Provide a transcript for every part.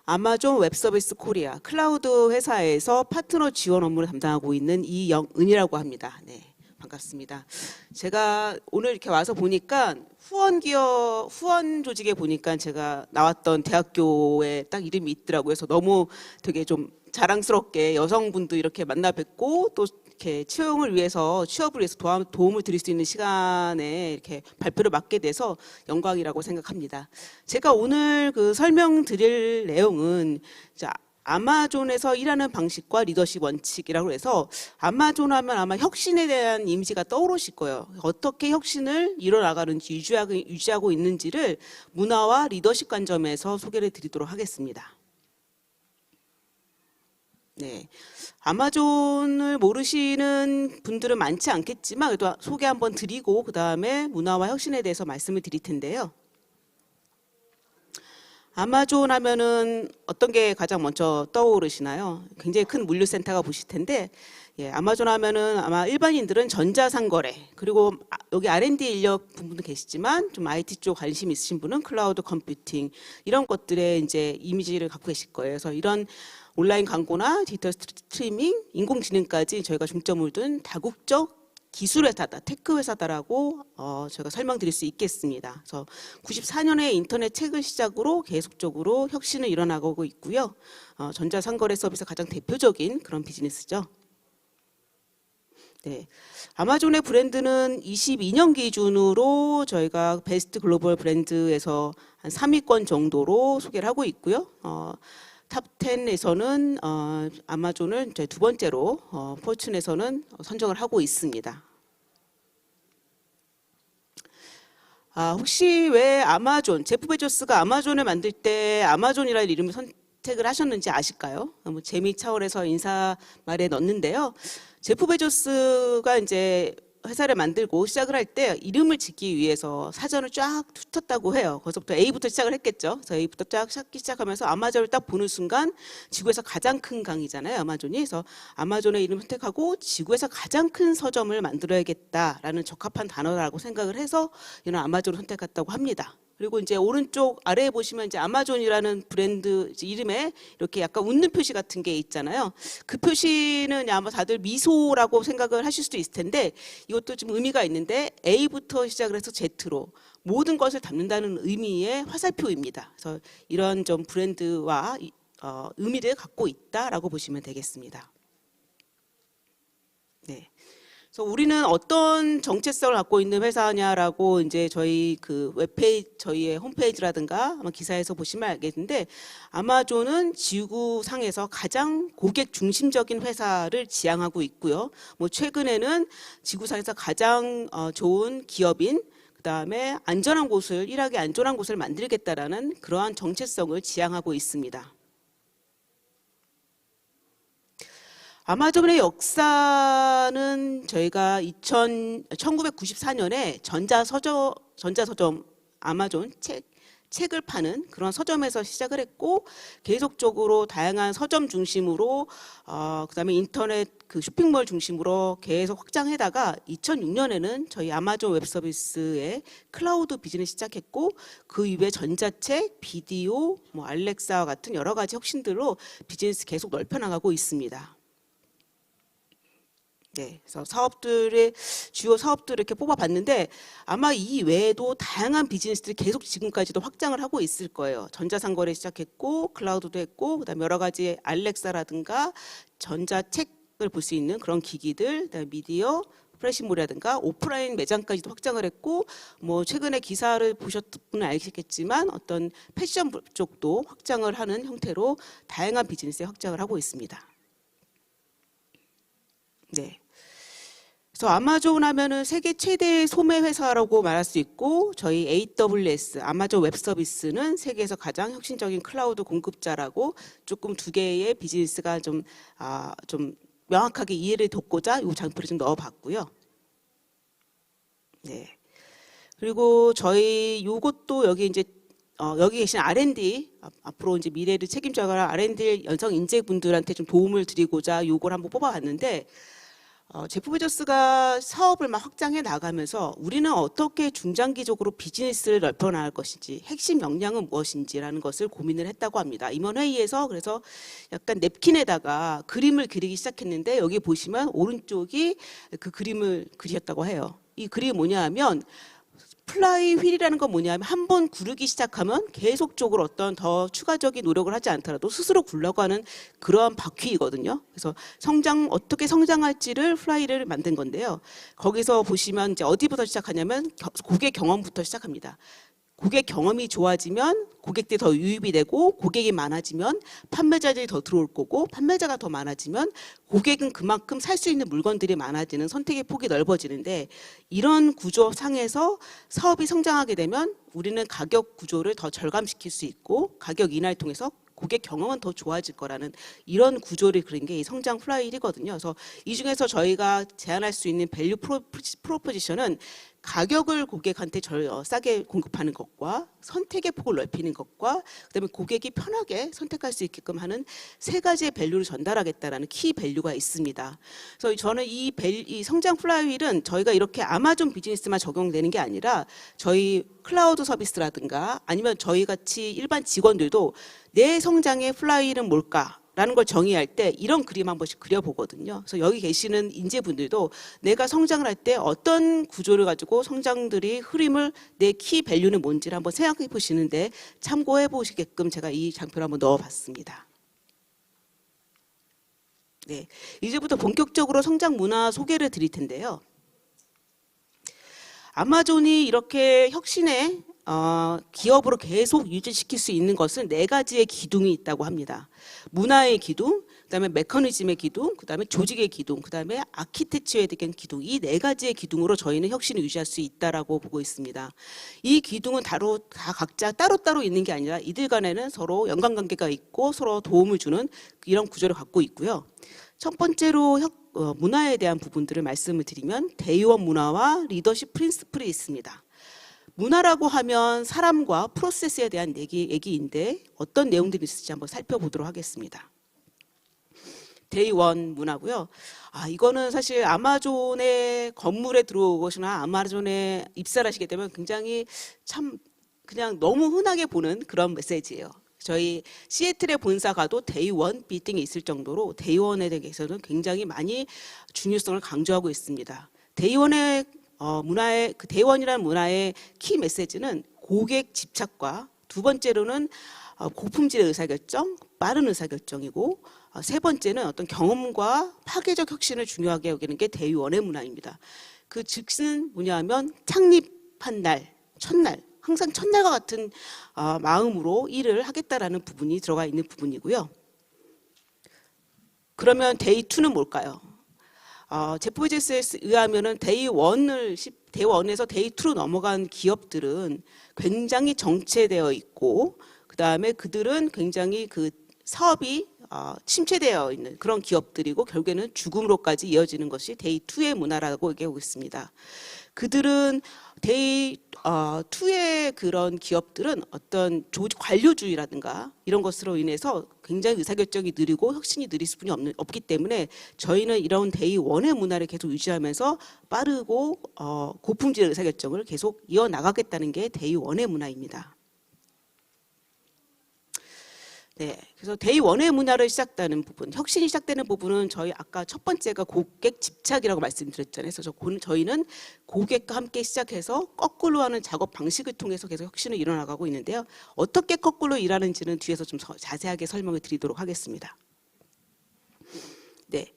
아마존 웹서비스 코리아 클라우드 회사에서 파트너 지원 업무를 담당하고 있는 이영은이라고 합니다. 네, 반갑습니다. 제가 오늘 이렇게 와서 보니까 후원 조직에 보니까 제가 나왔던 대학교에 딱 이름이 있더라고요. 그래서 너무 되게 좀 자랑스럽게 여성분도 이렇게 만나 뵙고 또 이렇게 취업을 위해서 도움을 드릴 수 있는 시간에 이렇게 발표를 맡게 돼서 영광이라고 생각합니다. 제가 오늘 설명드릴 내용은 아마존에서 일하는 방식과 리더십 원칙이라고 해서 아마존 하면 아마 혁신에 대한 이미지가 떠오르실 거예요. 어떻게 혁신을 이뤄나가는지 유지하고 있는지를 문화와 리더십 관점에서 소개를 드리도록 하겠습니다. 네, 아마존을 모르시는 분들은 많지 않겠지만 그래도 소개 한번 드리고 그 다음에 문화와 혁신에 대해서 말씀을 드릴 텐데요. 아마존 하면은 어떤 게 가장 먼저 떠오르시나요? 굉장히 큰 물류센터가 보실 텐데, 예, 아마존 하면은 아마 일반인들은 전자상거래, 그리고 여기 R&D 인력 분도 계시지만 좀 IT 쪽 관심 있으신 분은 클라우드 컴퓨팅, 이런 것들의 이제 이미지를 갖고 계실 거예요. 그래서 이런 온라인 광고나 디지털 스트리밍, 인공지능까지 저희가 중점을 둔 다국적 기술 회사다, 테크 회사다라고 제가 설명드릴 수 있겠습니다. 그래서 94년에 인터넷 책을 시작으로 계속적으로 혁신을 일어나고 있고요. 전자상거래 서비스 가장 대표적인 그런 비즈니스죠. 네, 아마존의 브랜드는 22년 기준으로 저희가 베스트 글로벌 브랜드에서 한 3위권 정도로 소개를 하고 있고요. 탑10에서는 아마존을 두 번째로 포춘에서는 선정을 하고 있습니다. 혹시 왜 제프 베조스가 아마존을 만들 때 아마존이라는 이름을 선택을 하셨는지 아실까요? 재미 차원에서 인사말에 넣었는데요. 제프 베조스가 이제 회사를 만들고 시작을 할 때 이름을 짓기 위해서 사전을 쫙 훑었다고 해요. 거기서부터 A부터 시작을 했겠죠. 그래서 A부터 쫙 시작하면서 아마존을 딱 보는 순간 지구에서 가장 큰 강이잖아요, 아마존이. 그래서 아마존의 이름을 선택하고 지구에서 가장 큰 서점을 만들어야겠다라는 적합한 단어라고 생각을 해서 이런 아마존을 선택했다고 합니다. 그리고 이제 오른쪽 아래에 보시면 이제 아마존이라는 브랜드 이름에 이렇게 약간 웃는 표시 같은 게 있잖아요. 그 표시는 아마 다들 미소라고 생각을 하실 수도 있을 텐데 이것도 좀 의미가 있는데 A부터 시작을 해서 Z로 모든 것을 담는다는 의미의 화살표입니다. 그래서 이런 좀 브랜드와 의미를 갖고 있다라고 보시면 되겠습니다. 네. 그래서 우리는 어떤 정체성을 갖고 있는 회사냐라고 이제 저희 저희의 홈페이지라든가 아마 기사에서 보시면 알겠는데, 아마존은 지구상에서 가장 고객 중심적인 회사를 지향하고 있고요. 최근에는 지구상에서 가장 좋은 기업인, 그다음에 일하기 안전한 곳을 만들겠다라는 그러한 정체성을 지향하고 있습니다. 아마존의 역사는 저희가 1994년에 전자서점 아마존 책을 파는 그런 서점에서 시작을 했고, 계속적으로 다양한 서점 중심으로 그다음에 인터넷 쇼핑몰 중심으로 계속 확장하다가 2006년에는 저희 아마존 웹서비스의 클라우드 비즈니스 시작했고, 그 이후에 전자책, 비디오, 알렉사와 같은 여러 가지 혁신들로 비즈니스 계속 넓혀나가고 있습니다. 네, 그래서 주요 사업들을 이렇게 뽑아봤는데 아마 이 외에도 다양한 비즈니스들이 계속 지금까지도 확장을 하고 있을 거예요. 전자상거래 시작했고, 클라우드도 했고, 그다음에 여러 가지 알렉사라든가 전자책을 볼 수 있는 그런 기기들, 그다음에 미디어, 프레시몰이라든가 오프라인 매장까지도 확장을 했고, 최근에 기사를 보셨던 분은 알겠겠지만 어떤 패션 쪽도 확장을 하는 형태로 다양한 비즈니스에 확장을 하고 있습니다. 네. 그래서 아마존 하면은 세계 최대 소매 회사라고 말할 수 있고, 저희 AWS 아마존 웹 서비스는 세계에서 가장 혁신적인 클라우드 공급자라고 조금 두 개의 비즈니스가 좀 명확하게 이해를 돕고자 이 장표를 좀 넣어봤고요. 네. 그리고 저희 요것도 여기 이제 여기 계신 R&D, 앞으로 이제 미래를 책임져갈 R&D 여성 인재분들한테 좀 도움을 드리고자 요걸 한번 뽑아봤는데, 제프 베조스가 사업을 막 확장해 나가면서 우리는 어떻게 중장기적으로 비즈니스를 넓혀 나갈 것인지, 핵심 역량은 무엇인지라는 것을 고민을 했다고 합니다. 임원 회의에서 그래서 약간 냅킨에다가 그림을 그리기 시작했는데, 여기 보시면 오른쪽이 그 그림을 그렸다고 해요. 이 그림이 뭐냐 하면, 플라이 휠이라는 건 뭐냐면 한 번 구르기 시작하면 계속적으로 어떤 더 추가적인 노력을 하지 않더라도 스스로 굴러가는 그러한 바퀴이거든요. 그래서 어떻게 성장할지를 플라이를 만든 건데요. 거기서 보시면 이제 어디부터 시작하냐면 고객 경험부터 시작합니다. 고객 경험이 좋아지면 고객들이 더 유입이 되고, 고객이 많아지면 판매자들이 더 들어올 거고, 판매자가 더 많아지면 고객은 그만큼 살 수 있는 물건들이 많아지는, 선택의 폭이 넓어지는데, 이런 구조상에서 사업이 성장하게 되면 우리는 가격 구조를 더 절감시킬 수 있고, 가격 인하를 통해서 고객 경험은 더 좋아질 거라는 이런 구조를 그린 게 이 성장 플라이힐이거든요. 그래서 이 중에서 저희가 제안할 수 있는 밸류 프로포지션은 가격을 고객한테 싸게 공급하는 것과 선택의 폭을 넓히는 것과 그다음에 고객이 편하게 선택할 수 있게끔 하는 세 가지의 밸류를 전달하겠다라는 키 밸류가 있습니다. 그래서 저는 이 성장 플라이휠은 저희가 이렇게 아마존 비즈니스만 적용되는 게 아니라 저희 클라우드 서비스라든가 아니면 저희 같이 일반 직원들도 내 성장의 플라이휠은 뭘까? 라는 걸 정의할 때 이런 그림 한 번씩 그려보거든요. 그래서 여기 계시는 인재분들도 내가 성장을 할 때 어떤 구조를 가지고 성장들이 흐름을, 내 키 밸류는 뭔지를 한번 생각해 보시는데 참고해 보시게끔 제가 이 장표를 한번 넣어봤습니다. 네, 이제부터 본격적으로 성장 문화 소개를 드릴 텐데요. 아마존이 이렇게 혁신의 기업으로 계속 유지시킬 수 있는 것은 네 가지의 기둥이 있다고 합니다. 문화의 기둥, 그다음에 메커니즘의 기둥, 그다음에 조직의 기둥, 그다음에 아키텍처에 대한 기둥, 이 네 가지의 기둥으로 저희는 혁신을 유지할 수 있다라고 보고 있습니다. 이 기둥은 다 각자 따로따로 있는 게 아니라 이들 간에는 서로 연관관계가 있고 서로 도움을 주는 이런 구조를 갖고 있고요. 첫 번째로 문화에 대한 부분들을 말씀을 드리면 대의원 문화와 리더십 프린시플이 있습니다. 문화라고 하면 사람과 프로세스에 대한 얘기인데 어떤 내용들이 있을지 한번 살펴보도록 하겠습니다. 데이원 문화고요. 이거는 사실 아마존의 건물에 들어오거나 아마존에 입사를 하시게 되면 굉장히 참 그냥 너무 흔하게 보는 그런 메시지예요. 저희 시애틀의 본사 가도 데이원 빌딩이 있을 정도로 데이원에 대해서는 굉장히 많이 중요성을 강조하고 있습니다. 데이원의 그 대원이라는 문화의 키 메시지는 고객 집착과 두 번째로는 고품질의 의사결정, 빠른 의사결정이고 세 번째는 어떤 경험과 파괴적 혁신을 중요하게 여기는 게 대의원의 문화입니다. 그 즉슨 뭐냐 하면 창립한 날, 첫날, 항상 첫날과 같은 마음으로 일을 하겠다라는 부분이 들어가 있는 부분이고요. 그러면 데이 2는 뭘까요? 제프 베조스에 의하면은 데이 1에서 데이 2로 넘어간 기업들은 굉장히 정체되어 있고, 그 다음에 그들은 굉장히 그 사업이 침체되어 있는 그런 기업들이고 결국에는 죽음으로까지 이어지는 것이 데이 2의 문화라고 얘기하고 있습니다. 그들은 데이 2의 그런 기업들은 어떤 관료주의라든가 이런 것으로 인해서 굉장히 의사결정이 느리고 혁신이 느릴 수뿐이 없기 때문에 저희는 이런 데이 1의 문화를 계속 유지하면서 빠르고 고품질의 의사결정을 계속 이어나가겠다는 게 데이 1의 문화입니다. 네, 그래서 데이 1의 문화를 시작되는 부분, 혁신이 시작되는 부분은 저희 아까 첫 번째가 고객 집착이라고 말씀드렸잖아요. 그래서 저희는 고객과 함께 시작해서 거꾸로 하는 작업 방식을 통해서 계속 혁신을 이뤄나가고 있는데요. 어떻게 거꾸로 일하는지는 뒤에서 좀 자세하게 설명을 드리도록 하겠습니다. 네,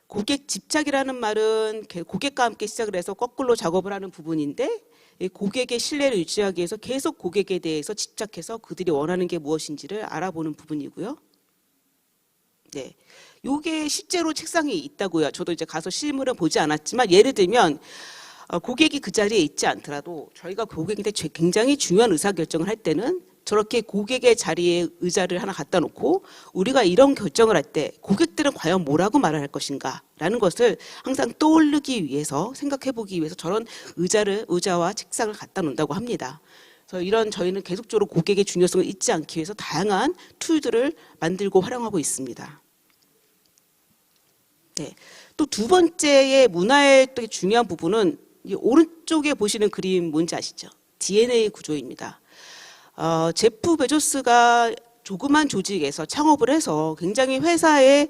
고객 집착이라는 말은 고객과 함께 시작을 해서 거꾸로 작업을 하는 부분인데, 고객의 신뢰를 유지하기 위해서 계속 고객에 대해서 집착해서 그들이 원하는 게 무엇인지를 알아보는 부분이고요. 네, 요게 실제로 책상에 있다고요. 저도 이제 가서 실물은 보지 않았지만 예를 들면 고객이 그 자리에 있지 않더라도 저희가 고객한테 굉장히 중요한 의사결정을 할 때는 저렇게 고객의 자리에 의자를 하나 갖다 놓고 우리가 이런 결정을 할 때 고객들은 과연 뭐라고 말을 할 것인가 라는 것을 항상 떠올리기 위해서, 생각해 보기 위해서 저런 의자와 책상을 갖다 놓는다고 합니다. 그래서 저희는 계속적으로 고객의 중요성을 잊지 않기 위해서 다양한 툴들을 만들고 활용하고 있습니다. 네. 또 두 번째의 문화의 또 중요한 부분은 이 오른쪽에 보시는 그림 뭔지 아시죠? DNA 구조입니다. 제프 베조스가 조그만 조직에서 창업을 해서 굉장히 회사의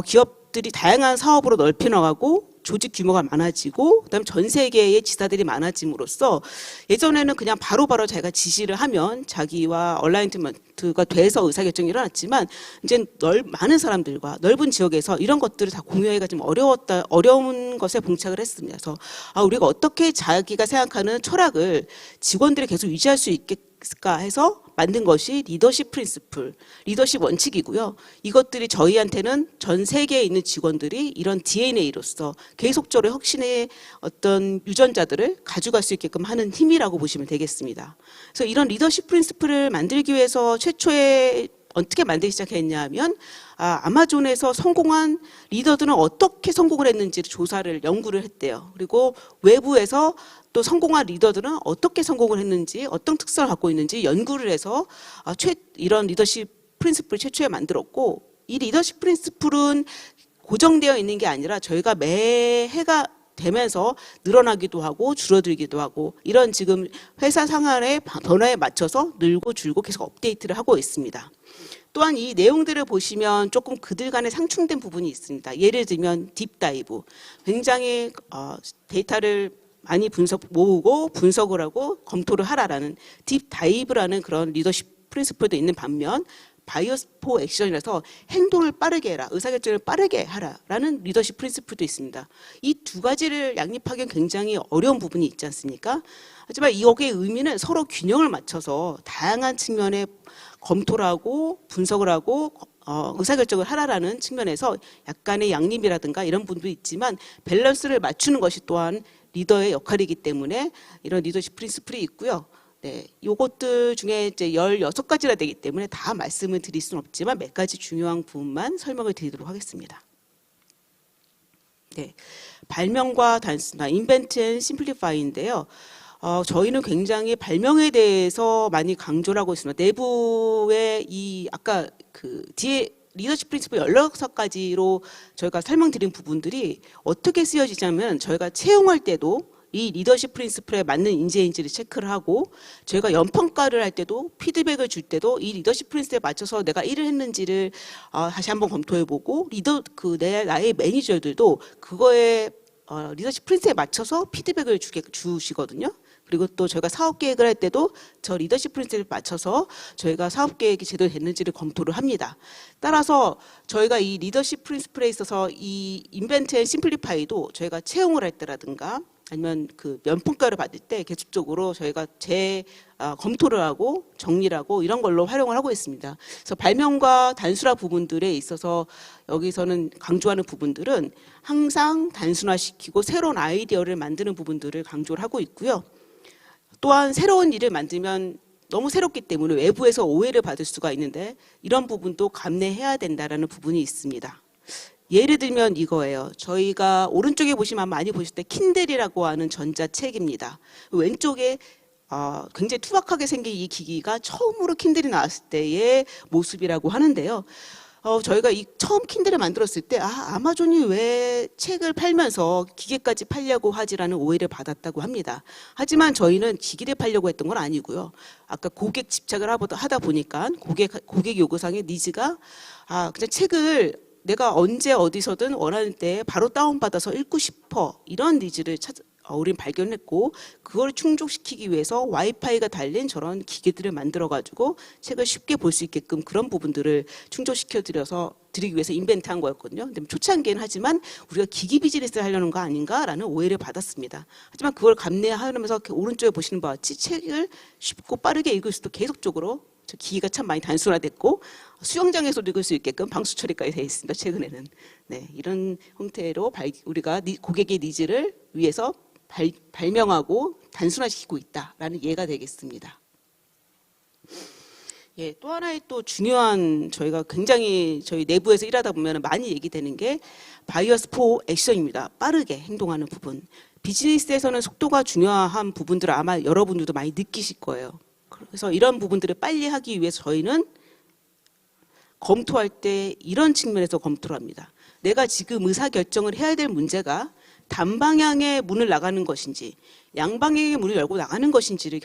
기업들이 다양한 사업으로 넓혀 나가고 조직 규모가 많아지고 그다음에 전 세계의 지사들이 많아짐으로써 예전에는 그냥 바로바로 자기가 지시를 하면 자기와 얼라이먼트가 돼서 의사결정이 일어났지만 이제 많은 사람들과 넓은 지역에서 이런 것들을 다 공유하기가 좀 어려운 것에 봉착을 했습니다. 그래서 우리가 어떻게 자기가 생각하는 철학을 직원들이 계속 유지할 수 있을까 해서 만든 것이 리더십 프린시플, 리더십 원칙이고요. 이것들이 저희한테는 전 세계에 있는 직원들이 이런 DNA로서 계속적으로 혁신의 어떤 유전자들을 가져갈 수 있게끔 하는 힘이라고 보시면 되겠습니다. 그래서 이런 리더십 프린시플을 만들기 위해서 최초에 어떻게 만들기 시작했냐면 아마존에서 성공한 리더들은 어떻게 성공을 했는지를 연구를 했대요. 그리고 외부에서 또 성공한 리더들은 어떻게 성공을 했는지 어떤 특성을 갖고 있는지 연구를 해서 이런 리더십 프린시플을 최초에 만들었고 이 리더십 프린시플은 고정되어 있는 게 아니라 저희가 매해가 되면서 늘어나기도 하고 줄어들기도 하고 이런 지금 회사 상황의 변화에 맞춰서 늘고 줄고 계속 업데이트를 하고 있습니다. 또한 이 내용들을 보시면 조금 그들 간에 상충된 부분이 있습니다. 예를 들면 딥다이브, 굉장히 데이터를 많이 모으고 분석을 하고 검토를 하라라는 딥다이브라는 그런 리더십 프린시플도 있는 반면 바이어스 포 액션이라서 행동을 빠르게 해라, 의사결정을 빠르게 하라라는 리더십 프린시플도 있습니다. 이 두 가지를 양립하기는 굉장히 어려운 부분이 있지 않습니까? 하지만 여기의 의미는 서로 균형을 맞춰서 다양한 측면에 검토를 하고 분석을 하고 의사결정을 하라라는 측면에서 약간의 양립이라든가 이런 부분도 있지만 밸런스를 맞추는 것이 또한 리더의 역할이기 때문에 이런 리더십 프린시플이 있고요. 네, 요것들 중에 이제 16가지나 되기 때문에 다 말씀을 드릴 수는 없지만 몇 가지 중요한 부분만 설명을 드리도록 하겠습니다. 네, 발명과 단순화, invent and simplify인데요. 저희는 굉장히 발명에 대해서 많이 강조를 하고 있습니다. 내부에 아까 뒤에 리더십 프린시플 16가지로 저희가 설명드린 부분들이 어떻게 쓰여지냐면 저희가 채용할 때도 이 리더십 프린시플에 맞는 인재인지를 체크를 하고 저희가 연평가를 할 때도 피드백을 줄 때도 이 리더십 프린시플에 맞춰서 내가 일을 했는지를 다시 한번 검토해보고 나의 매니저들도 그거에 리더십 프린시플에 맞춰서 피드백을 주시거든요. 그리고 또 저희가 사업 계획을 할 때도 저 리더십 프린시플에 맞춰서 저희가 사업 계획이 제대로 됐는지를 검토를 합니다. 따라서 저희가 이 리더십 프린시플에 있어서 이 인벤트 앤 심플리파이도 저희가 채용을 할 때라든가 아니면 면평가를 받을 때 계속적으로 저희가 검토를 하고 정리를 하고 이런 걸로 활용을 하고 있습니다. 그래서 발명과 단순화 부분들에 있어서 여기서는 강조하는 부분들은 항상 단순화시키고 새로운 아이디어를 만드는 부분들을 강조를 하고 있고요. 또한 새로운 일을 만들면 너무 새롭기 때문에 외부에서 오해를 받을 수가 있는데 이런 부분도 감내해야 된다는 부분이 있습니다. 예를 들면 이거예요. 저희가 오른쪽에 보시면 많이 보실 때 킨들이라고 하는 전자책입니다. 왼쪽에 굉장히 투박하게 생긴 이 기기가 처음으로 킨들이 나왔을 때의 모습이라고 하는데요. 저희가 처음 킨들을 만들었을 때 아마존이 왜 책을 팔면서 기계까지 팔려고 하지라는 오해를 받았다고 합니다. 하지만 저희는 기기를 팔려고 했던 건 아니고요. 아까 고객 집착을 하다 보니까 고객 요구상의 니즈가 그냥 책을 내가 언제 어디서든 원하는 때 바로 다운받아서 읽고 싶어 이런 니즈를 우린 발견했고 그걸 충족시키기 위해서 와이파이가 달린 저런 기계들을 만들어가지고 책을 쉽게 볼 수 있게끔 그런 부분들을 드리기 위해서 인벤트한 거였거든요. 근데 좋지 않긴 하지만 우리가 기기 비즈니스를 하려는 거 아닌가라는 오해를 받았습니다. 하지만 그걸 감내하면서 오른쪽에 보시는 바와 같이 책을 쉽고 빠르게 읽을 수도 계속적으로 기기가 참 많이 단순화됐고 수영장에서도 읽을 수 있게끔 방수 처리까지 되어 있습니다. 최근에는. 네, 이런 형태로 우리가 고객의 니즈를 위해서 발명하고 단순화시키고 있다라는 예가 되겠습니다. 예, 또 하나의 또 중요한 저희가 굉장히 저희 내부에서 일하다 보면 많이 얘기되는 게 바이어스 포 액션입니다. 빠르게 행동하는 부분. 비즈니스에서는 속도가 중요한 부분들을 아마 여러분들도 많이 느끼실 거예요. 그래서 이런 부분들을 빨리 하기 위해서 저희는 검토할 때 이런 측면에서 검토를 합니다. 내가 지금 의사결정을 해야 될 문제가 단방향의 문을 나가는 것인지 양방향의 문을 열고 나가는 것인지를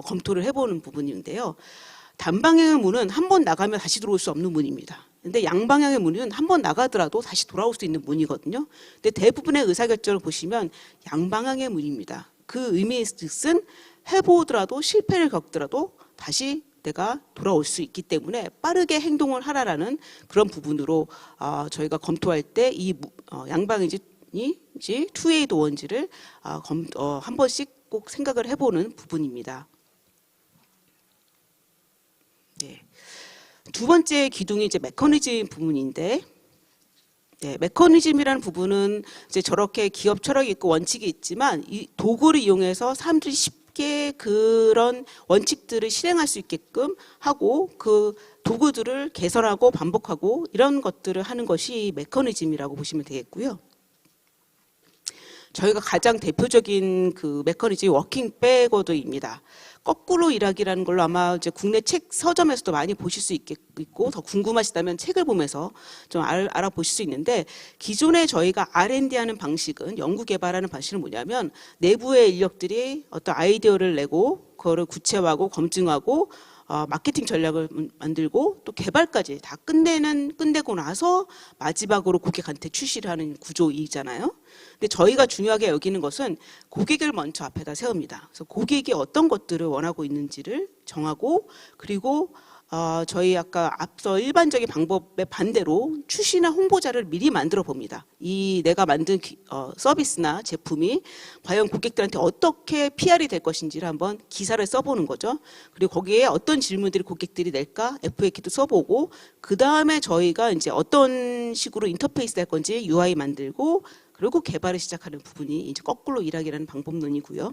검토를 해보는 부분인데요. 단방향의 문은 한 번 나가면 다시 들어올 수 없는 문입니다. 근데 양방향의 문은 한 번 나가더라도 다시 돌아올 수 있는 문이거든요. 근데 대부분의 의사결정을 보시면 양방향의 문입니다. 그 의미의즉슨 해보더라도 실패를 겪더라도 다시 내가 돌아올 수 있기 때문에 빠르게 행동을 하라라는 그런 부분으로 저희가 검토할 때 이 양방인지 투웨이 도어인지를 한 번씩 꼭 생각을 해보는 부분입니다. 네. 두 번째 기둥이 이제 메커니즘 부분인데, 네, 메커니즘이라는 부분은 이제 저렇게 기업 철학이 있고 원칙이 있지만 이 도구를 이용해서 사람들이 쉽게 그런 원칙들을 실행할 수 있게끔 하고 그 도구들을 개선하고 반복하고 이런 것들을 하는 것이 메커니즘이라고 보시면 되겠고요. 저희가 가장 대표적인 그 메커니즘이 워킹 백워드입니다. 거꾸로 일하기라는 걸로 아마 이제 국내 책 서점에서도 많이 보실 수 있고 더 궁금하시다면 책을 보면서 좀 알아보실 수 있는데, 기존에 저희가 R&D 하는 방식은 연구 개발하는 방식은 뭐냐면 내부의 인력들이 어떤 아이디어를 내고 그거를 구체화하고 검증하고 마케팅 전략을 만들고 또 개발까지 다 끝내고 나서 마지막으로 고객한테 출시를 하는 구조이잖아요. 근데 저희가 중요하게 여기는 것은 고객을 먼저 앞에다 세웁니다. 그래서 고객이 어떤 것들을 원하고 있는지를 정하고, 그리고 저희 아까 앞서 일반적인 방법의 반대로 출시나 홍보자를 미리 만들어 봅니다. 이 내가 만든 서비스나 제품이 과연 고객들한테 어떻게 PR이 될 것인지를 한번 기사를 써보는 거죠. 그리고 거기에 어떤 질문들이 고객들이 낼까 FAQ도 써보고, 그 다음에 저희가 이제 어떤 식으로 인터페이스 될 건지 UI 만들고, 그리고 개발을 시작하는 부분이 이제 거꾸로 일하기라는 방법론이고요.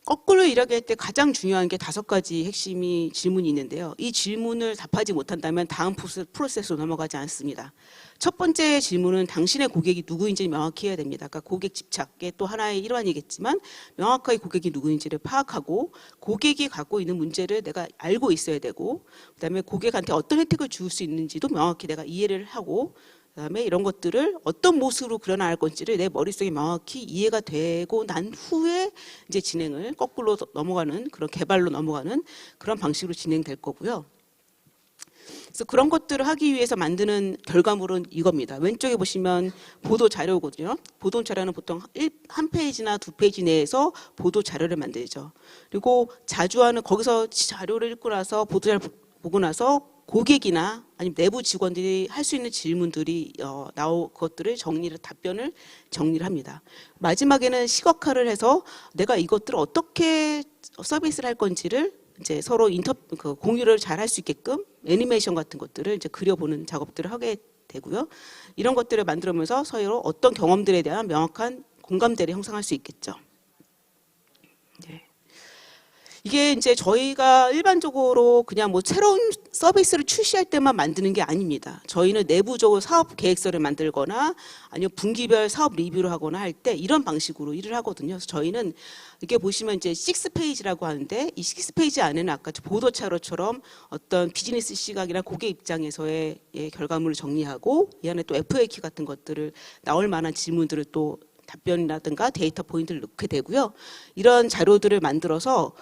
거꾸로 일하게 할 때 가장 중요한 게 5가지 핵심이 질문이 있는데요. 이 질문을 답하지 못한다면 다음 프로세스로 넘어가지 않습니다. 첫 번째 질문은 당신의 고객이 누구인지 명확히 해야 됩니다. 그러니까 고객 집착의 또 하나의 일환이겠지만 명확하게 고객이 누구인지를 파악하고, 고객이 갖고 있는 문제를 내가 알고 있어야 되고, 그다음에 고객한테 어떤 혜택을 줄 수 있는지도 명확히 내가 이해를 하고, 그다음에 이런 것들을 어떤 모습으로 그려나갈 건지를 내 머릿속에 명확히 이해가 되고 난 후에 이제 진행을 거꾸로 넘어가는 그런 개발로 넘어가는 그런 방식으로 진행될 거고요. 그래서 그런 것들을 하기 위해서 만드는 결과물은 이겁니다. 왼쪽에 보시면 보도 자료거든요. 보도 자료는 보통 한 페이지나 2페이지 내에서 보도 자료를 만들죠. 그리고 자주 하는 거기서 자료를 읽고 나서 보도 자료 보고 나서 고객이나 아니면 내부 직원들이 할 수 있는 질문들이 그것들을 답변을 정리를 합니다. 마지막에는 시각화를 해서 내가 이것들을 어떻게 서비스를 할 건지를 이제 서로 공유를 잘 할 수 있게끔 애니메이션 같은 것들을 이제 그려보는 작업들을 하게 되고요. 이런 것들을 만들면서 서로 어떤 경험들에 대한 명확한 공감대를 형성할 수 있겠죠. 네. 이게 이제 저희가 일반적으로 그냥 뭐 새로운 서비스를 출시할 때만 만드는 게 아닙니다. 저희는 내부적으로 사업 계획서를 만들거나 아니면 분기별 사업 리뷰를 하거나 할 때 이런 방식으로 일을 하거든요. 그래서 저희는 이렇게 보시면 이제 6페이지라고 하는데, 이 6페이지 안에는 아까 보도자료처럼 어떤 비즈니스 시각이나 고객 입장에서의 결과물을 정리하고, 이 안에 또 FAQ 같은 것들을 나올 만한 질문들을 또 답변이라든가 데이터 포인트를 넣게 되고요. 이런 자료들을 만들어서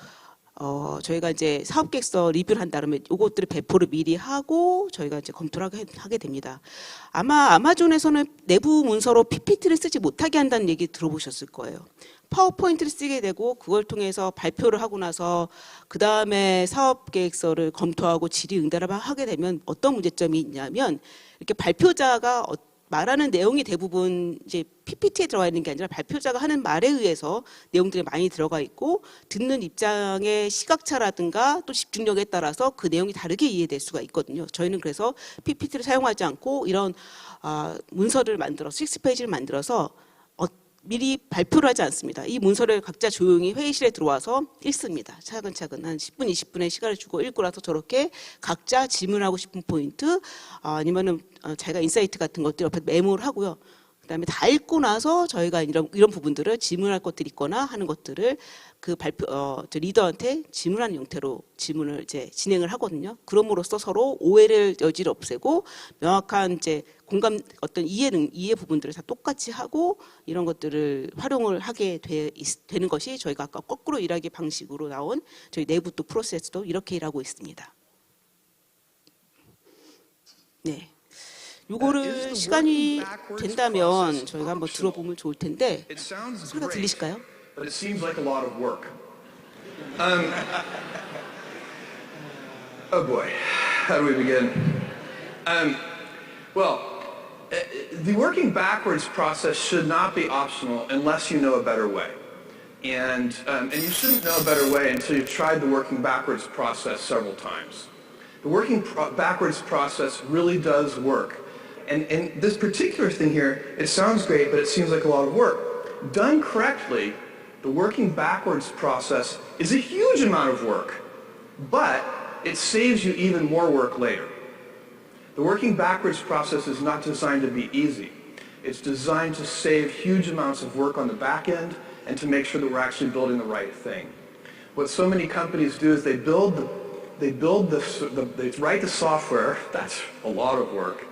저희가 이제 사업계획서 리뷰를 한다 그러면 이것들을 배포를 미리 하고 저희가 이제 검토를 하게 됩니다. 아마 아마존에서는 내부 문서로 PPT를 쓰지 못하게 한다는 얘기 들어보셨을 거예요. 파워포인트를 쓰게 되고 그걸 통해서 발표를 하고 나서 그 다음에 사업계획서를 검토하고 질의응답을 하게 되면 어떤 문제점이 있냐면, 이렇게 발표자가 말하는 내용이 대부분 이제 PPT에 들어가 있는 게 아니라 발표자가 하는 말에 의해서 내용들이 많이 들어가 있고, 듣는 입장의 시각차라든가 또 집중력에 따라서 그 내용이 다르게 이해될 수가 있거든요. 저희는 그래서 PPT를 사용하지 않고 이런 문서를 만들어서 6페이지를 만들어서 미리 발표를 하지 않습니다. 이 문서를 각자 조용히 회의실에 들어와서 읽습니다. 차근차근 한 10분, 20분의 시간을 주고 읽고 나서 저렇게 각자 질문하고 싶은 포인트 아니면은 자기가 인사이트 같은 것들 옆에 메모를 하고요. 그다음에 다 읽고 나서 저희가 이런 부분들을 질문할 것들이 있거나 하는 것들을 그 저 리더한테 질문하는 형태로 질문을 이제 진행을 하거든요. 그럼으로써 서로 오해를 여지를 없애고 명확한 이제 공감 어떤 이해 부분들을 다 똑같이 하고 이런 것들을 활용을 하게 되는 것이 저희가 아까 거꾸로 일하기 방식으로 나온 저희 내부 또 프로세스도 이렇게 일하고 있습니다. 네. 요거를 시간이 된다면 저희가 한번 들어보면 좋을 텐데 소리가 들리실까요? But it seems like a lot of work. Oh boy, how do we begin? Well, the working backwards process should not be optional unless you know a better way. And you shouldn't know a better way until you've tried the working backwards process several times. The working backwards process really does work. And this particular thing here, it sounds great, but it seems like a lot of work. Done correctly, the working backwards process is a huge amount of work, but it saves you even more work later. The working backwards process is not designed to be easy. It's designed to save huge amounts of work on the back end and to make sure that we're actually building the right thing. What so many companies do is they write the software, that's a lot of work.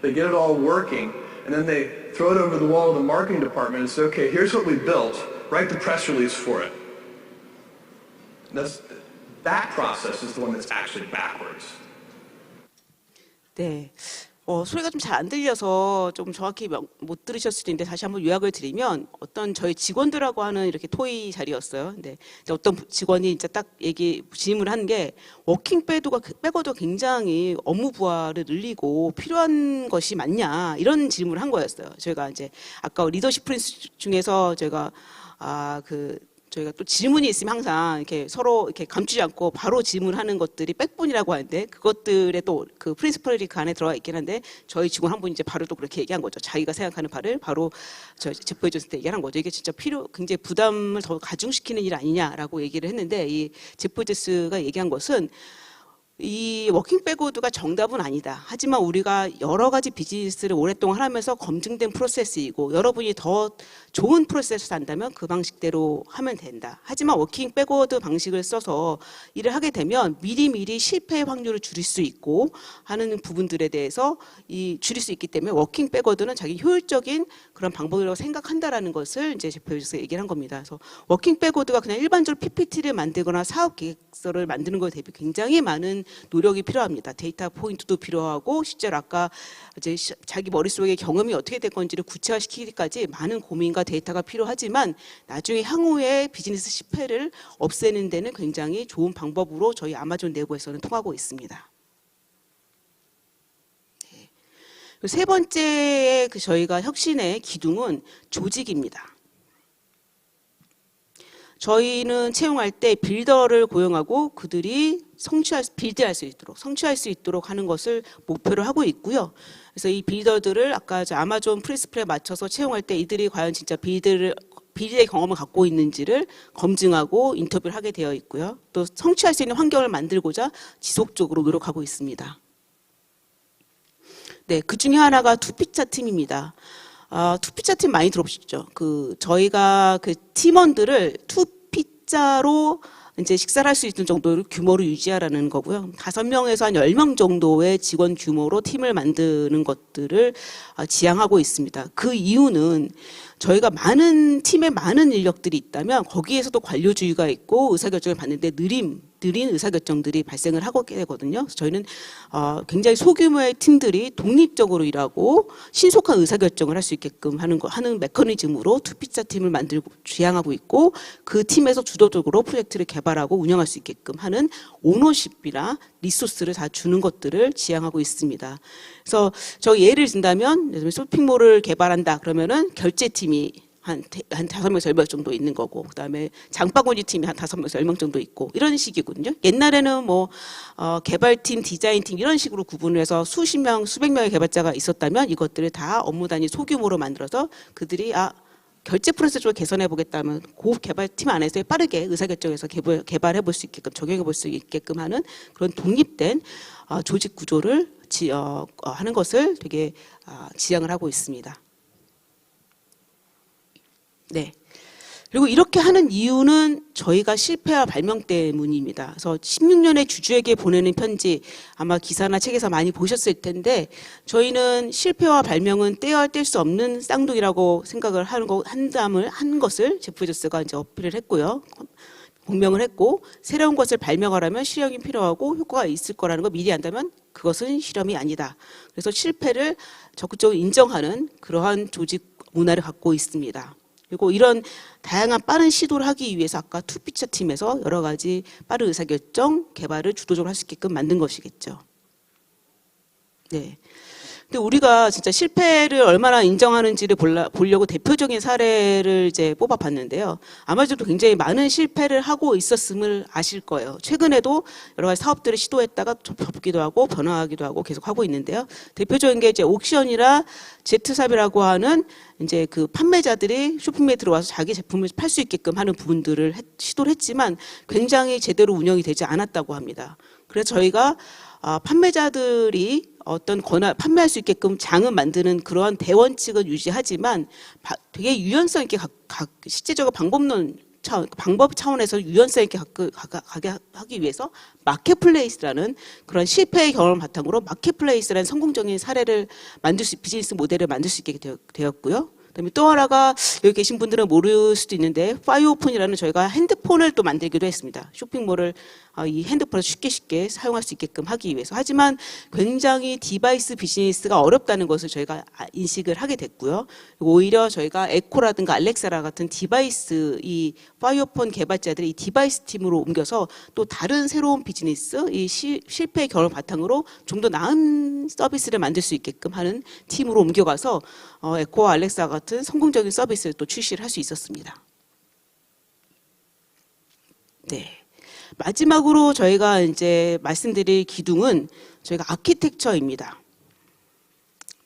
They get it all working, and then they throw it over the wall of the marketing department and say, okay, here's what we built. Write the press release for it. That process is the one that's actually backwards. 네. 소리가 좀 잘 안 들려서 좀 정확히 못 들으셨을 수도 있는데 다시 한번 요약을 드리면 어떤 저희 직원들하고 하는 이렇게 토의 자리였어요. 근데 어떤 직원이 이제 딱 질문을 한 게 워킹 백워드가 굉장히 업무 부하를 늘리고 필요한 것이 맞냐 이런 질문을 한 거였어요. 저희가 이제 아까 리더십 프린스 중에서 저희가 또 질문이 있으면 항상 이렇게 서로 이렇게 감추지 않고 바로 질문하는 것들이 백분이라고 하는데 그것들에 또 그 프린시플이 그 안에 들어가 있긴 한데 저희 직원 한 분이 이제 바로 또 그렇게 얘기한 거죠. 자기가 생각하는 바를 바로 저 제포해 줬을 때 얘기한 거죠. 이게 진짜 굉장히 부담을 더 가중시키는 일 아니냐라고 얘기를 했는데 이 제포제스가 얘기한 것은 이 워킹 백워드가 정답은 아니다. 하지만 우리가 여러 가지 비즈니스를 오랫동안 하면서 검증된 프로세스이고 여러분이 더 좋은 프로세스를 한다면 그 방식대로 하면 된다. 하지만 워킹 백워드 방식을 써서 일을 하게 되면 미리미리 실패의 확률을 줄일 수 있고 하는 부분들에 대해서 줄일 수 있기 때문에 워킹 백워드는 자기 효율적인 그런 방법이라고 생각한다라는 것을 이제 제프에서 얘기를 한 겁니다. 그래서 워킹 백워드가 그냥 일반적으로 PPT를 만들거나 사업 계획서를 만드는 것에 대비 굉장히 많은 노력이 필요합니다. 데이터 포인트도 필요하고 실제로 아까 이제 자기 머릿속에 경험이 어떻게 될 건지를 구체화시키기까지 많은 고민과 데이터가 필요하지만 나중에 향후에 비즈니스 실패를 없애는 데는 굉장히 좋은 방법으로 저희 아마존 내부에서는 통하고 있습니다. 네. 세 번째 저희가 혁신의 기둥은 조직입니다. 저희는 채용할 때 빌더를 고용하고 그들이 성취할 수 있도록 하는 것을 목표로 하고 있고요. 그래서 이 빌더들을 아까 아마존 프린시플에 맞춰서 채용할 때 이들이 과연 진짜 빌드의 경험을 갖고 있는지를 검증하고 인터뷰를 하게 되어 있고요. 또 성취할 수 있는 환경을 만들고자 지속적으로 노력하고 있습니다. 네, 그 중에 하나가 투피차 팀입니다. 투피차 팀 많이 들어보셨죠? 저희가 그 팀원들을 투피자로 이제 식사를 할 수 있는 정도로 규모를 유지하라는 거고요. 5명에서 한 10명 정도의 직원 규모로 팀을 만드는 것들을 지향하고 있습니다. 그 이유는 저희가 팀에 많은 인력들이 있다면 거기에서도 관료주의가 있고 의사결정을 받는데 느린 의사결정들이 발생을 하게 되거든요. 그래서 저희는 굉장히 소규모의 팀들이 독립적으로 일하고 신속한 의사결정을 할 수 있게끔 하는 메커니즘으로 투피자 팀을 만들고 지향하고 있고 그 팀에서 주도적으로 프로젝트를 개발하고 운영할 수 있게끔 하는 오너십이나 리소스를 다 주는 것들을 지향하고 있습니다. 그래서 저 예를 든다면 쇼핑몰을 개발한다 그러면은 결제팀이 한 5명에서 10명 정도 있는 거고 그다음에 장바구니 팀이 한 5명에서 10명 정도 있고 이런 식이거든요. 옛날에는 개발팀, 디자인팀 이런 식으로 구분을 해서 수백 명의 개발자가 있었다면 이것들을 다 업무 단위 소규모로 만들어서 그들이 결제 프로세스 쪽을 개선해 보겠다면 그 개발팀 안에서 빠르게 의사결정해서 개발해 볼 수 있게끔 적용해 볼 수 있게끔 하는 그런 독립된 조직 구조를 하는 것을 되게 지향을 하고 있습니다. 네. 그리고 이렇게 하는 이유는 저희가 실패와 발명 때문입니다. 그래서 16년의 주주에게 보내는 편지 아마 기사나 책에서 많이 보셨을 텐데 저희는 실패와 발명은 떼어야 뗄 수 없는 쌍둥이라고 생각을 한 것을 제프 베조스가 이제 어필을 했고요. 공명을 했고 새로운 것을 발명하려면 실험이 필요하고 효과가 있을 거라는 걸 미리 안다면 그것은 실험이 아니다. 그래서 실패를 적극적으로 인정하는 그러한 조직 문화를 갖고 있습니다. 그리고 이런 다양한 빠른 시도를 하기 위해서 아까 투피처 팀에서 여러 가지 빠른 의사결정, 개발을 주도적으로 할 수 있게끔 만든 것이겠죠. 네. 근데 우리가 진짜 실패를 얼마나 인정하는지를 보려고 대표적인 사례를 이제 뽑아봤는데요. 아마존도 굉장히 많은 실패를 하고 있었음을 아실 거예요. 최근에도 여러 가지 사업들을 시도했다가 접기도 하고 변화하기도 하고 계속 하고 있는데요. 대표적인 게 이제 옥션이나 제트샵이라고 하는 이제 그 판매자들이 쇼핑몰에 들어와서 자기 제품을 팔 수 있게끔 하는 부분들을 시도를 했지만 굉장히 제대로 운영이 되지 않았다고 합니다. 그래서 저희가 판매자들이 어떤 판매할 수 있게끔 장은 만드는 그러한 대원칙은 유지하지만 되게 유연성 있게 실제적으로 방법 차원에서 유연성 있게 가게 하기 위해서 마켓플레이스라는 그런 실패의 경험을 바탕으로 마켓플레이스라는 성공적인 사례를 비즈니스 모델을 만들 수 있게 되었고요. 그다음에 또 하나가 여기 계신 분들은 모를 수도 있는데 파이오폰이라는 저희가 핸드폰을 또 만들기도 했습니다. 쇼핑몰을 이 핸드폰을 쉽게 사용할 수 있게끔 하기 위해서. 하지만 굉장히 디바이스 비즈니스가 어렵다는 것을 저희가 인식을 하게 됐고요. 오히려 저희가 에코라든가 알렉사라 같은 디바이스 이 파이오폰 개발자들이 이 디바이스 팀으로 옮겨서 또 다른 새로운 비즈니스 이 실패의 경험을 바탕으로 좀 더 나은 서비스를 만들 수 있게끔 하는 팀으로 옮겨가서 에코와 알렉사 같은 성공적인 서비스를 또 출시를 할 수 있었습니다. 네. 마지막으로 저희가 이제 말씀드릴 기둥은 저희가 아키텍처입니다.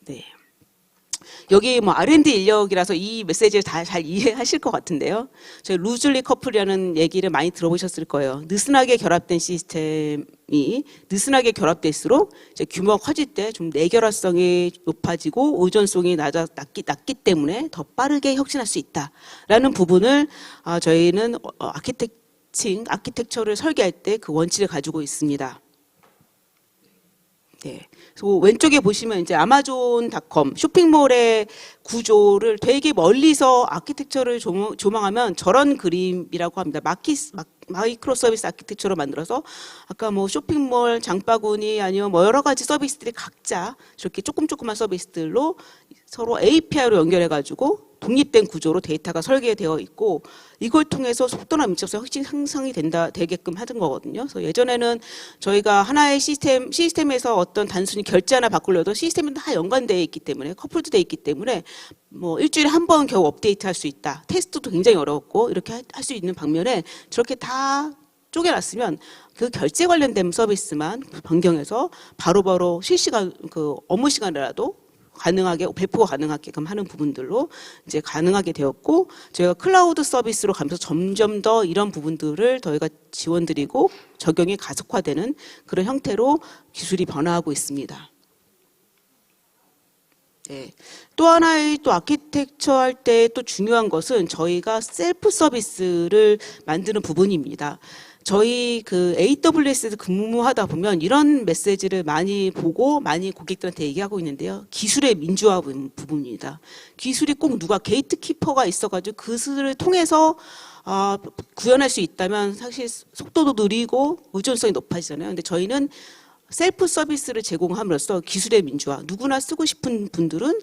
네. 여기 뭐 R&D 인력이라서 이 메시지를 다 잘 이해하실 것 같은데요. 저희 루즐리 커플이라는 얘기를 많이 들어보셨을 거예요. 느슨하게 결합된 시스템이 느슨하게 결합될수록 이제 규모가 커질 때 좀 내결합성이 높아지고 의존성이 낮기 때문에 더 빠르게 혁신할 수 있다라는 부분을 저희는 아키텍처를 설계할 때 그 원칙을 가지고 있습니다. 네. 그래서 왼쪽에 보시면 이제 아마존닷컴 쇼핑몰의 구조를 되게 멀리서 아키텍처를 조망하면 저런 그림이라고 합니다. 마이크로 서비스 아키텍처로 만들어서 아까 뭐 쇼핑몰 장바구니 아니면 뭐 여러 가지 서비스들이 각자 저렇게 조그만 서비스들로 서로 API로 연결해 가지고 독립된 구조로 데이터가 설계되어 있고 이걸 통해서 속도나 민첩성 혁신 향상이 되게끔 하던 거거든요. 그래서 예전에는 저희가 하나의 시스템에서 어떤 단순히 결제 하나 바꾸려도 시스템은 다 연관되어 있기 때문에 커플도 되어 있기 때문에 뭐 일주일에 한 번 겨우 업데이트할 수 있다. 테스트도 굉장히 어려웠고 이렇게 할 수 있는 반면에 저렇게 다 쪼개놨으면 그 결제 관련된 서비스만 변경해서 바로바로 실시간 그 업무 시간이라도 가능하게 배포가 가능하게끔 하는 부분들로 이제 가능하게 되었고 저희가 클라우드 서비스로 가면서 점점 더 이런 부분들을 저희가 지원드리고 적용이 가속화되는 그런 형태로 기술이 변화하고 있습니다. 네. 또 하나의 또 아키텍처 할 때 또 중요한 것은 저희가 셀프 서비스를 만드는 부분입니다. 저희 그 AWS에서 근무하다 보면 이런 메시지를 많이 보고 많이 고객들한테 얘기하고 있는데요. 기술의 민주화 부분입니다. 기술이 꼭 누가 게이트키퍼가 있어가지고 그것을 통해서 구현할 수 있다면 사실 속도도 느리고 의존성이 높아지잖아요. 근데 저희는 셀프 서비스를 제공함으로써 기술의 민주화, 누구나 쓰고 싶은 분들은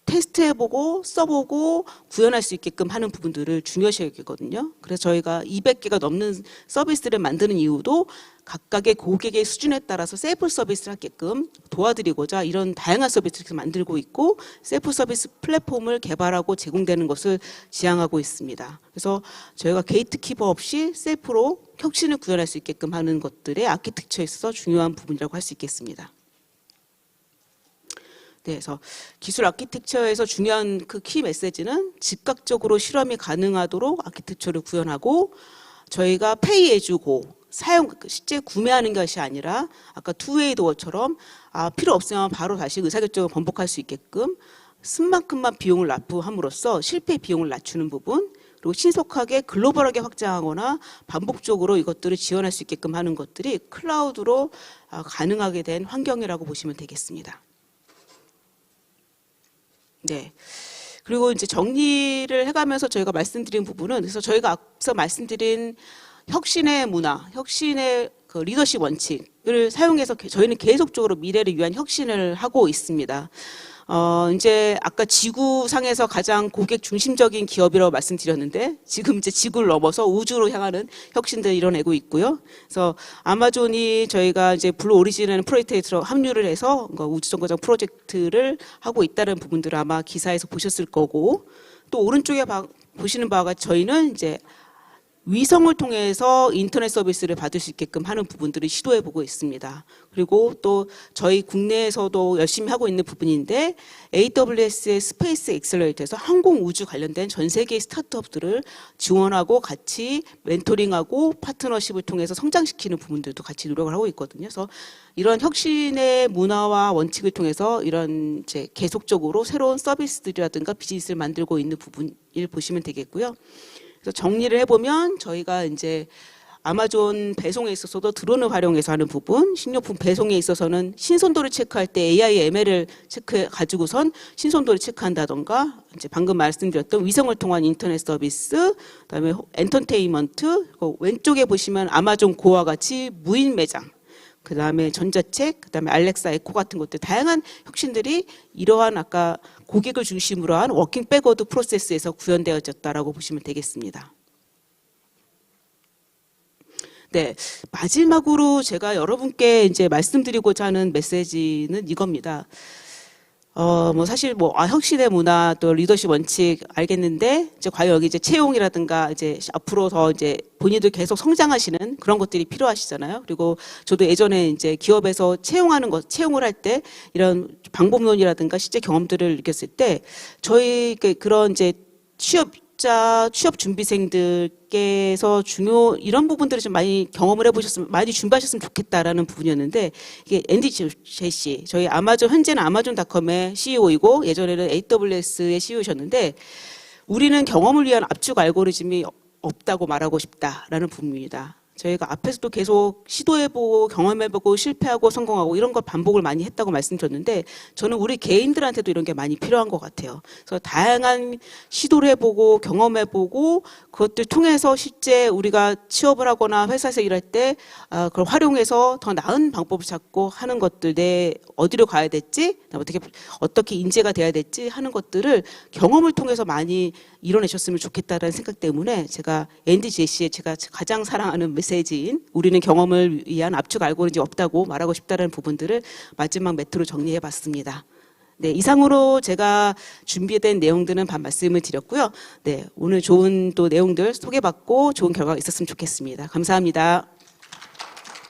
테스트해보고 써보고 구현할 수 있게끔 하는 부분들을 중요시하거든요. 그래서 저희가 200개가 넘는 서비스를 만드는 이유도 각각의 고객의 수준에 따라서 셀프 서비스를 하게끔 도와드리고자 이런 다양한 서비스를 만들고 있고 셀프 서비스 플랫폼을 개발하고 제공되는 것을 지향하고 있습니다. 그래서 저희가 게이트키퍼 없이 셀프로 혁신을 구현할 수 있게끔 하는 것들의 아키텍처에 있어서 중요한 부분이라고 할 수 있겠습니다. 네, 그래서 기술 아키텍처에서 중요한 그 키 메시지는 즉각적으로 실험이 가능하도록 아키텍처를 구현하고 저희가 페이 에주고 실제 구매하는 것이 아니라 아까 투웨이 도어처럼 필요 없으면 바로 다시 의사결정을 번복할 수 있게끔 쓴 만큼만 비용을 납부함으로써 실패 비용을 낮추는 부분, 그리고 신속하게 글로벌하게 확장하거나 반복적으로 이것들을 지원할 수 있게끔 하는 것들이 클라우드로 가능하게 된 환경이라고 보시면 되겠습니다. 네. 그리고 이제 정리를 해가면서 저희가 말씀드린 부분은, 그래서 저희가 앞서 말씀드린 혁신의 문화, 혁신의 그 리더십 원칙을 사용해서 저희는 계속적으로 미래를 위한 혁신을 하고 있습니다. 이제 아까 지구상에서 가장 고객 중심적인 기업이라고 말씀드렸는데, 지금 이제 지구를 넘어서 우주로 향하는 혁신들을 이뤄내고 있고요. 그래서 아마존이 저희가 이제 블루 오리진이라는 프로젝트에 합류를 해서 우주정거장 프로젝트를 하고 있다는 부분들을 아마 기사에서 보셨을 거고, 또 오른쪽에 보시는 바와 같이 저희는 이제 위성을 통해서 인터넷 서비스를 받을 수 있게끔 하는 부분들을 시도해보고 있습니다. 그리고 또 저희 국내에서도 열심히 하고 있는 부분인데, AWS의 스페이스 엑셀러레이터에서 항공 우주 관련된 전 세계의 스타트업들을 지원하고 같이 멘토링하고 파트너십을 통해서 성장시키는 부분들도 같이 노력을 하고 있거든요. 그래서 이런 혁신의 문화와 원칙을 통해서 이런 이제 계속적으로 새로운 서비스들이라든가 비즈니스를 만들고 있는 부분을 보시면 되겠고요. 그래서 정리를 해보면 저희가 이제 아마존 배송에 있어서도 드론을 활용해서 하는 부분, 식료품 배송에 있어서는 신선도를 체크할 때 AI, ML을 체크해 가지고선 신선도를 체크한다던가, 이제 방금 말씀드렸던 위성을 통한 인터넷 서비스, 그다음에 엔터테인먼트, 왼쪽에 보시면 아마존 고와 같이 무인 매장, 그다음에 전자책, 그다음에 알렉사 에코 같은 것들, 다양한 혁신들이 이러한 아까 고객을 중심으로 한 워킹 백워드 프로세스에서 구현되어졌다라고 보시면 되겠습니다. 네, 마지막으로 제가 여러분께 이제 말씀드리고자 하는 메시지는 이겁니다. 사실 혁신의 문화 또 리더십 원칙 알겠는데, 이제 과연 여기 이제 채용이라든가 이제 앞으로 더 이제 본인들 계속 성장하시는 그런 것들이 필요하시잖아요. 그리고 저도 예전에 이제 기업에서 채용을 할 때 이런 방법론이라든가 실제 경험들을 느꼈을 때, 저희 그런 이제 취업 준비생들께서 이런 부분들을 좀 많이 경험을 해보셨으면, 많이 준비하셨으면 좋겠다라는 부분이었는데, 이게 앤디 제시, 저희 아마존, 현재는 아마존닷컴의 CEO이고 예전에는 AWS의 CEO셨는데, 우리는 경험을 위한 압축 알고리즘이 없다고 말하고 싶다라는 부분입니다. 저희가 앞에서도 계속 시도해보고 경험해보고 실패하고 성공하고 이런 걸 반복을 많이 했다고 말씀드렸는데, 저는 우리 개인들한테도 이런 게 많이 필요한 것 같아요. 그래서 다양한 시도를 해보고 경험해보고 그것들 통해서 실제 우리가 취업을 하거나 회사에서 일할 때 그걸 활용해서 더 나은 방법을 찾고 하는 것들, 어디로 가야 될지, 어떻게 인재가 돼야 될지 하는 것들을 경험을 통해서 많이 이뤄내셨으면 좋겠다는 생각 때문에 제가 앤디 제시의 제가 가장 사랑하는 메시지인 우리는 경험을 위한 압축 알고리즘이 없다고 말하고 싶다는 부분들을 마지막 매트로 정리해봤습니다. 네, 이상으로 제가 준비된 내용들은 말씀을 드렸고요. 네, 오늘 좋은 또 내용들 소개받고 좋은 결과가 있었으면 좋겠습니다. 감사합니다.